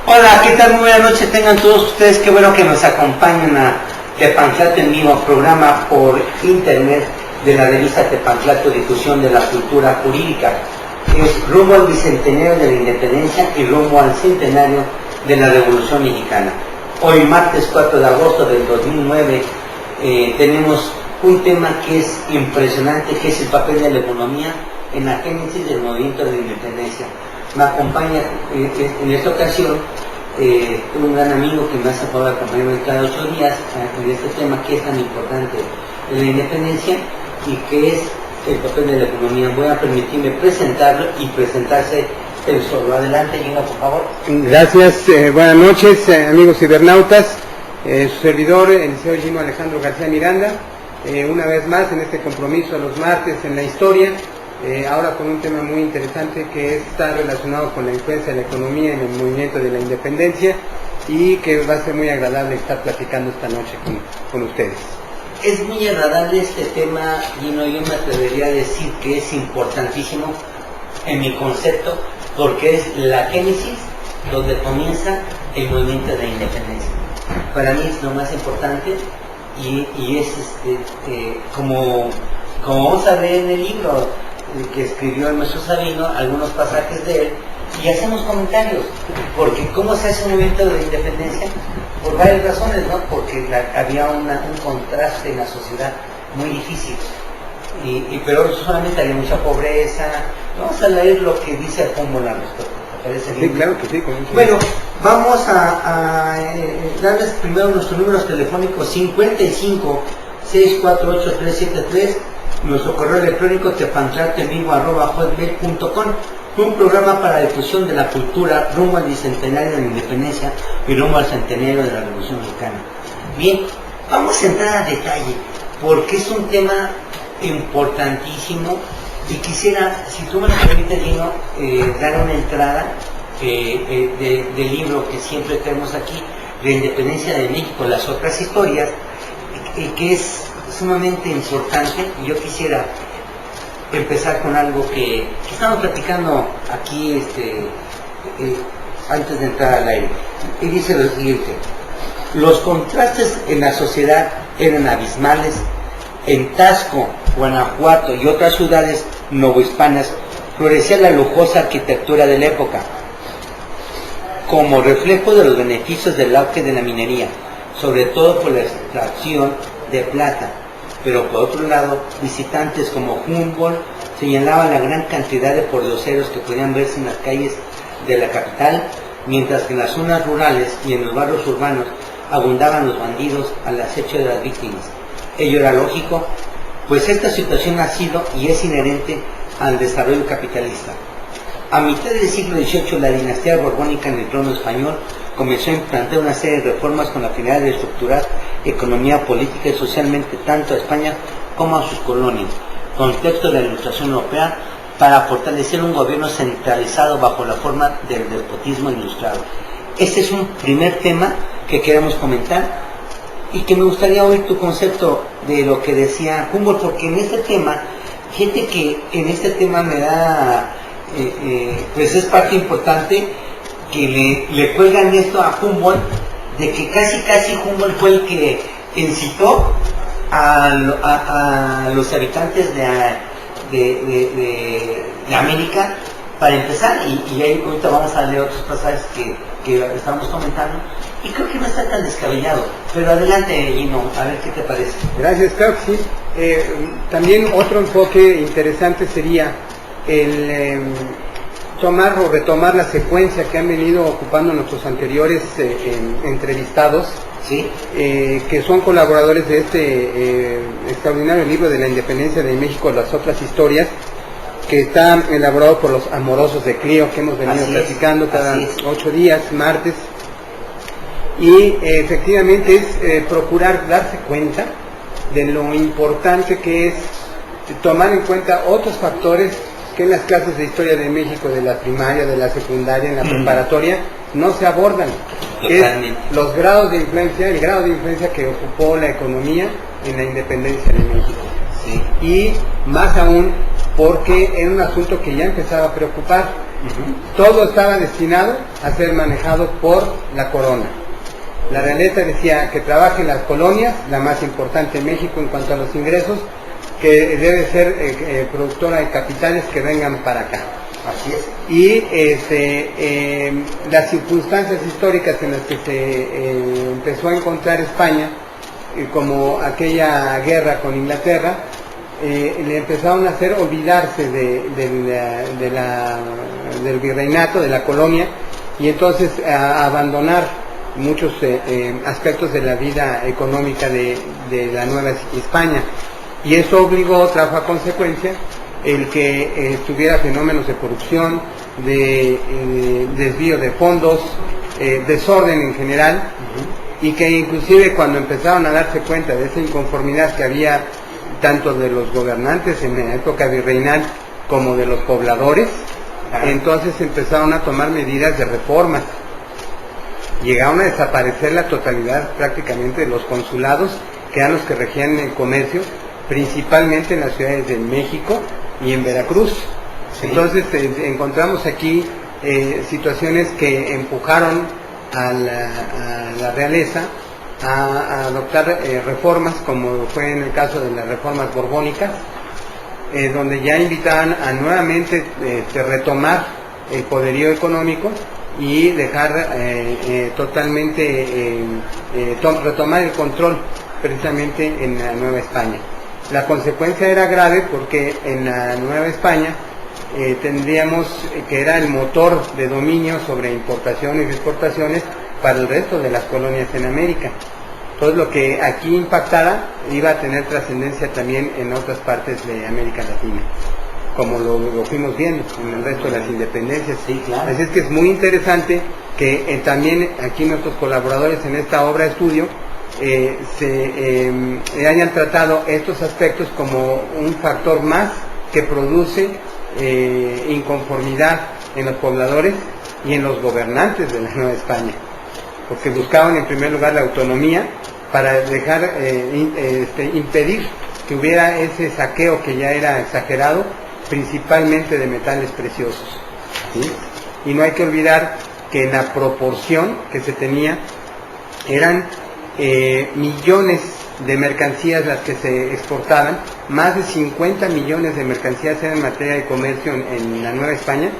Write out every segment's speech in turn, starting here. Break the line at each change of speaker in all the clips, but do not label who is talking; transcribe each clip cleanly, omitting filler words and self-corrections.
Hola, ¿qué tal? Muy buenas noches, tengan todos ustedes. Qué bueno que nos acompañan a Tepantlato en Vivo, programa por internet de la revista Tepantlato, difusión de la cultura jurídica. Es rumbo al bicentenario de la independencia y rumbo al centenario de la Revolución Mexicana. Hoy, martes 4 de agosto del 2009, tenemos un tema que es impresionante, que es el papel de la economía en la génesis del movimiento de la independencia. Me acompaña en esta ocasión un gran amigo que me hace favor de acompañarme cada 8 días en este tema que es tan importante de la independencia y que es el papel de la economía. Voy a permitirme presentarlo y presentarse el solo. Adelante, Gino, por favor.
Gracias, buenas noches, amigos cibernautas. Su servidor, el licenciado Gino Alejandro García Miranda, una vez más en este compromiso de los martes en la historia, ahora con un tema muy interesante que está relacionado con la influencia de la economía en el movimiento de la independencia y que va a ser muy agradable estar platicando esta noche con ustedes.
Es muy agradable este tema, Gino. Yo me atrevería a decir que es importantísimo en mi concepto porque es la génesis donde comienza el movimiento de la independencia. Para mí es lo más importante y es como vamos a ver en el libro que escribió el maestro Sabino, algunos pasajes de él, y hacemos comentarios, porque ¿cómo se hace un movimiento de independencia? Por varias razones, ¿no? Porque había un contraste en la sociedad muy difícil, pero solamente había mucha pobreza. Vamos a leer lo que dice Humboldt al respecto. ¿Te parece bien?
Sí, claro que sí.
Bueno, vamos a darles primero nuestros números telefónicos: 55 648 373, nuestro correo electrónico tepantlatoenvivo@hotmail.com. Un programa para la difusión de la cultura rumbo al bicentenario de la independencia y rumbo al centenario de la Revolución Mexicana. Bien, vamos a entrar a detalle porque es un tema importantísimo y quisiera, si tú me lo permites, Gino, dar una entrada del libro que siempre tenemos aquí, La Independencia de México, las otras historias, que es sumamente importante. Y yo quisiera empezar con algo que estamos platicando aquí antes de entrar al aire, y dice lo siguiente: los contrastes en la sociedad eran abismales. En Taxco, Guanajuato y otras ciudades novohispanas florecía la lujosa arquitectura de la época, como reflejo de los beneficios del auge de la minería, sobre todo por la extracción de plata. Pero por otro lado, visitantes como Humboldt señalaban la gran cantidad de pordioseros que podían verse en las calles de la capital, mientras que en las zonas rurales y en los barrios urbanos abundaban los bandidos al acecho de las víctimas. Ello era lógico, pues esta situación ha sido y es inherente al desarrollo capitalista. A mitad del siglo XVIII, la dinastía borbónica en el trono español comenzó a implantar una serie de reformas con la finalidad de estructurar economía, política y socialmente tanto a España como a sus colonias, contexto de la Ilustración Europea, para fortalecer un gobierno centralizado bajo la forma del despotismo ilustrado. Este es un primer tema que queremos comentar y que me gustaría oír tu concepto de lo que decía Humboldt, porque en este tema, fíjate que en este tema me da, pues es parte importante que le cuelgan esto a Humboldt, de que casi Humboldt fue el que incitó a los habitantes de América para empezar, y ahí ahorita vamos a leer otros pasajes que estamos comentando, y creo que no está tan descabellado. Pero adelante, Gino, a ver qué te parece.
Gracias, claro que sí. También otro enfoque interesante sería el tomar o retomar la secuencia que han venido ocupando nuestros anteriores entrevistados,
¿sí?
Que son colaboradores de este extraordinario libro de la Independencia de México, las otras historias, que está elaborado por los amorosos de Clio, que hemos venido platicando cada 8 días, martes, y efectivamente es procurar darse cuenta de lo importante que es tomar en cuenta otros factores que en las clases de historia de México, de la primaria, de la secundaria, en la preparatoria, no se abordan. Es los grados de influencia, el grado de influencia que ocupó la economía en la independencia de México.
Sí.
Y más aún porque era un asunto que ya empezaba a preocupar Todo estaba destinado a ser manejado por la corona. La realeza decía que trabaje en las colonias, la más importante en México en cuanto a los ingresos, que debe ser productora de capitales que vengan para acá.
Así es.
Y las circunstancias históricas en las que se empezó a encontrar España, como aquella guerra con Inglaterra, le empezaron a hacer olvidarse del virreinato, de la colonia, y entonces a abandonar muchos aspectos de la vida económica de la Nueva España. Y eso obligó, trajo a consecuencia, el que tuviera fenómenos de corrupción, de desvío de fondos, desorden en general, y que inclusive cuando empezaron a darse cuenta de esa inconformidad que había tanto de los gobernantes en la época virreinal como de los pobladores, entonces empezaron a tomar medidas de reformas. Llegaron a desaparecer la totalidad prácticamente de los consulados, que eran los que regían el comercio, principalmente en las ciudades de México y en Veracruz. Sí. Entonces encontramos aquí situaciones que empujaron a la realeza a adoptar reformas, como fue en el caso de las reformas borbónicas, donde ya invitaban a nuevamente retomar el poderío económico y dejar totalmente, retomar el control precisamente en la Nueva España. La consecuencia era grave porque en la Nueva España tendríamos que era el motor de dominio sobre importaciones y exportaciones para el resto de las colonias en América. Todo lo que aquí impactara iba a tener trascendencia también en otras partes de América Latina, como lo fuimos viendo en el resto de las independencias.
Sí, claro.
Así es que es muy interesante que también aquí nuestros colaboradores en esta obra de estudio hayan tratado estos aspectos como un factor más que produce inconformidad en los pobladores y en los gobernantes de la Nueva España, porque buscaban en primer lugar la autonomía para dejar impedir que hubiera ese saqueo que ya era exagerado, principalmente de metales preciosos, ¿sí? Y no hay que olvidar que en la proporción que se tenía eran millones de mercancías las que se exportaban, más de 50 millones de mercancías eran en materia de comercio en la Nueva España,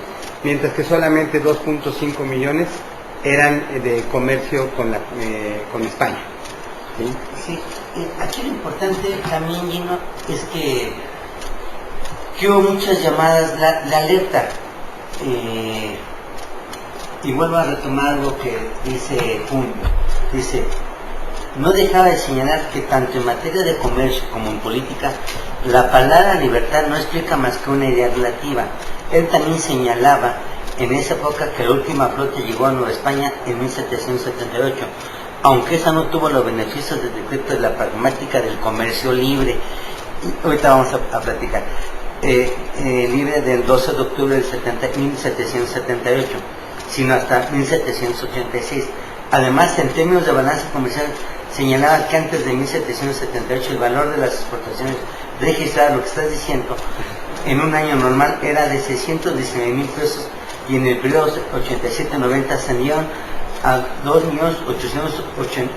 mientras que solamente 2.5 millones eran de comercio con España.
¿Sí? Sí. Aquí lo importante también, Gino, es que hubo muchas llamadas de alerta, y vuelvo a retomar lo que dice Junio. Dice: no dejaba de señalar que tanto en materia de comercio como en política, la palabra libertad no explica más que una idea relativa. Él también señalaba en esa época que la última flota llegó a Nueva España en 1778, aunque esa no tuvo los beneficios del decreto de la pragmática del comercio libre. Y ahorita vamos a platicar. Libre del 12 de octubre del 1778, sino hasta 1786. Además, en términos de balanza comercial, señalaba que antes de 1778 el valor de las exportaciones registradas, lo que estás diciendo, en un año normal era de 619,000 pesos, y en el periodo 87-90 ascendieron a 2.880.000